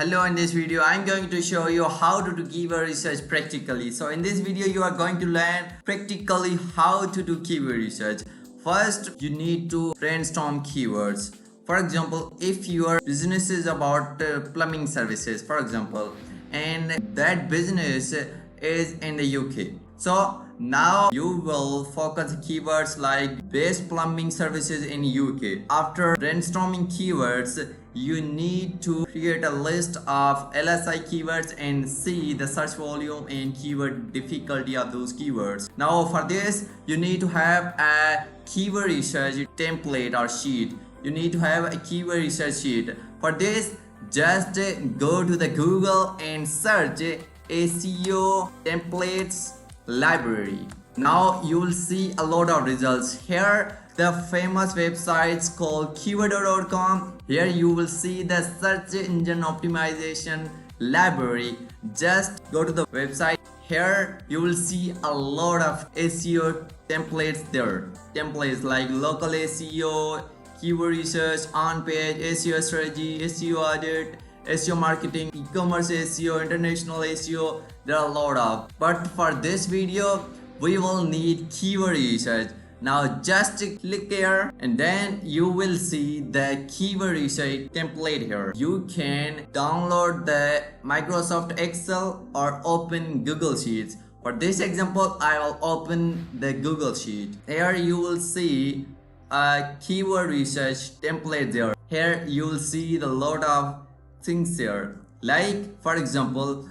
Hello, in this video I'm going to show you how to do keyword research practically. So in this video you are going to learn practically how to do keyword research. First, you need to brainstorm keywords. For example, if your business is about plumbing services, for example, and that business is in the UK. So now you will focus keywords like best plumbing services in UK. After brainstorming keywords, you need to create a list of LSI keywords and see the search volume and keyword difficulty of those keywords. Now for this, you need to have a keyword research template or sheet. You need to have a keyword research sheet. For this, just go to the Google and search SEO templates library. Now you will see a lot of results. Here the famous websites called keyword.com. Here you will see the search engine optimization library. Just go to the website. Here you will see a lot of SEO templates there. Templates like local SEO, keyword research, on-page, SEO strategy, SEO audit, SEO marketing, e-commerce SEO, international SEO. There are a lot of. But for this video, we will need keyword research. Now just click here and then you will see the keyword research template here. You can download the Microsoft Excel or open Google Sheets. For this example, I will open the Google Sheet. Here you will see a keyword research template there. Here you will see the lot of things here. Like for example,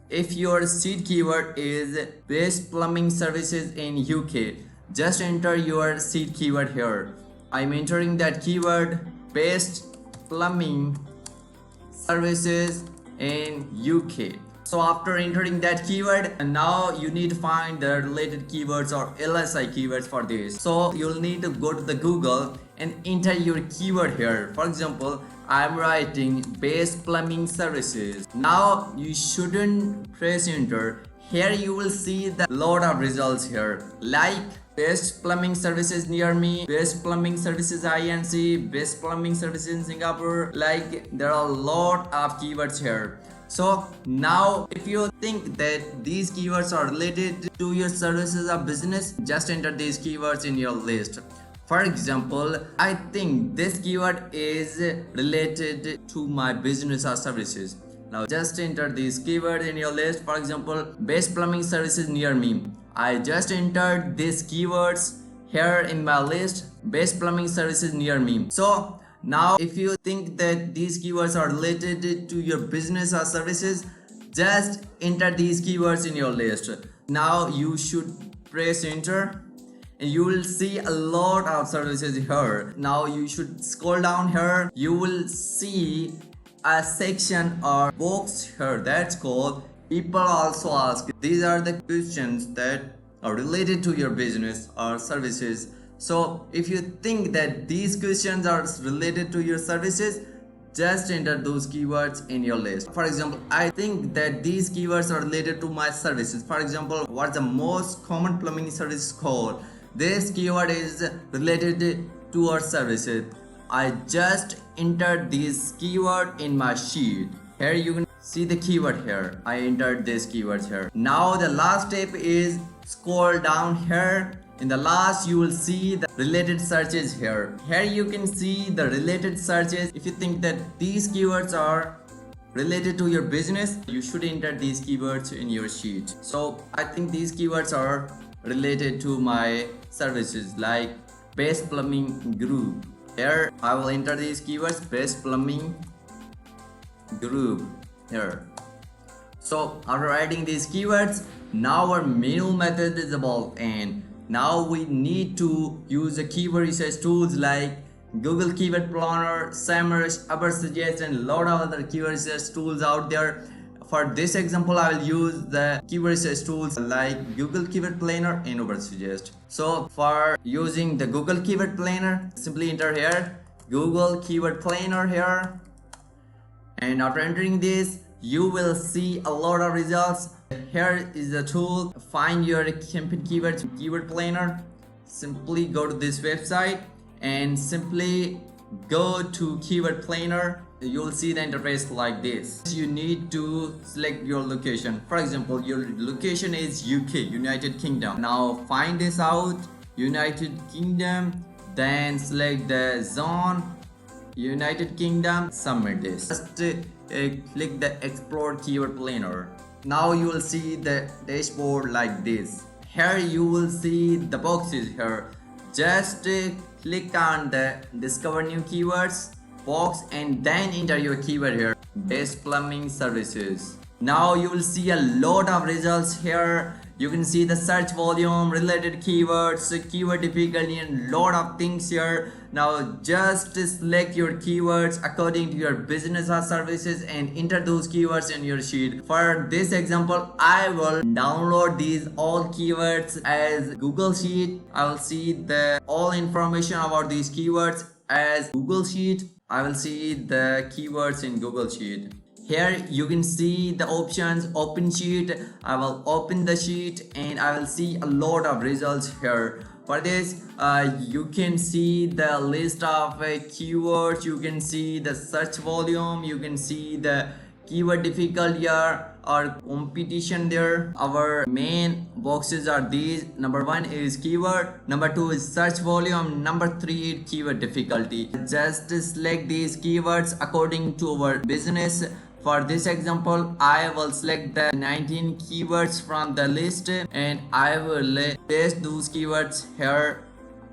if your seed keyword is best plumbing services in UK, just enter your seed keyword here. I'm entering that keyword best plumbing services in UK. So after entering that keyword, and now you need to find the related keywords or LSI keywords for this. So you'll need to go to the Google and enter your keyword here. For example, I'm writing best plumbing services. Now you shouldn't press enter. Here you will see the lot of results here, like best plumbing services near me, best plumbing services INC, best plumbing services in Singapore. Like there are a lot of keywords here. So now if you think that these keywords are related to your services or business, just enter these keywords in your list. For example, I think this keyword is related to my business or services. Now just enter these keywords in your list. For example, best plumbing services near me. I just entered these keywords here in my list, best plumbing services near me. So now if you think that these keywords are related to your business or services, just enter these keywords in your list. Now you should press enter and you will see a lot of services here. Now you should scroll down here. You will see a section or box here that's called people also ask. These are the questions that are related to your business or services. So if you think that these questions are related to your services, just enter those keywords in your list. For example, I think that these keywords are related to my services. For example, what's the most common plumbing service called? This keyword is related to our services. I just entered this keyword in my sheet. Here you can see the keyword here. I entered this keyword here. Now the last step is scroll down here. In the last, you will see the related searches here. Here you can see the related searches. If you think that these keywords are related to your business, you should enter these keywords in your sheet. So I think these keywords are related to my services, like best plumbing group. Here I will enter these keywords, best plumbing group here. So after writing these keywords, now our menu method is about end. Now we need to use the keyword research tools like Google Keyword Planner, SEMrush, Ubersuggest, and a lot of other keyword research tools out there. For this example, I will use the keyword research tools like Google Keyword Planner and Ubersuggest. So for using the Google Keyword Planner, simply enter here Google Keyword Planner here, and after entering this, you will see a lot of results. Here is the tool, find your campaign keywords, keyword planner. Simply go to this website and simply go to keyword planner. you'll see the interface like this. You need to select your location. For example, your location is UK, United Kingdom. Now find this out, United Kingdom, then select the zone, United Kingdom, submit this. Just click the explore keyword planner. Now you will see the dashboard like this. Here you will see the boxes here. Just click on the discover new keywords box and then enter your keyword here, best plumbing services. Now you will see a lot of results here. You can see the search volume, related keywords, keyword difficulty, and lot of things here. Now just select your keywords according to your business or services and enter those keywords in your sheet. For this example, I will download these all keywords as Google Sheet. I will see the all information about these keywords as Google Sheet. I will see the keywords in Google Sheet. Here you can see the options, open sheet. I will open the sheet and I will see a lot of results here. For this you can see the list of keywords, you can see the search volume, you can see the keyword difficulty or competition there. Our main boxes are these. Number 1 is keyword, number 2 is search volume, number 3 is keyword difficulty. Just select these keywords according to our business. For this example, I will select the 19 keywords from the list and I will paste those keywords here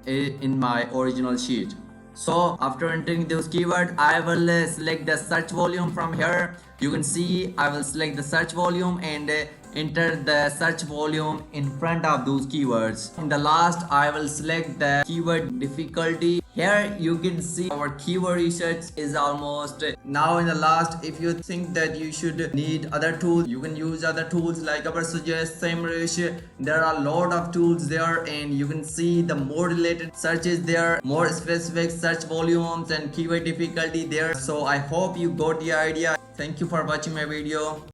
in my original sheet. So after entering those keywords, I will select the search volume from here. You can see I will select the search volume and enter the search volume in front of those keywords. In the last, I will select the keyword difficulty. Here you can see our keyword research is almost. Now in the last, if you think that you should need other tools, you can use other tools like our suggest, SEMrush. There are a lot of tools there and you can see the more related searches there, more specific search volumes and keyword difficulty there. So I hope you got the idea. Thank you for watching my video.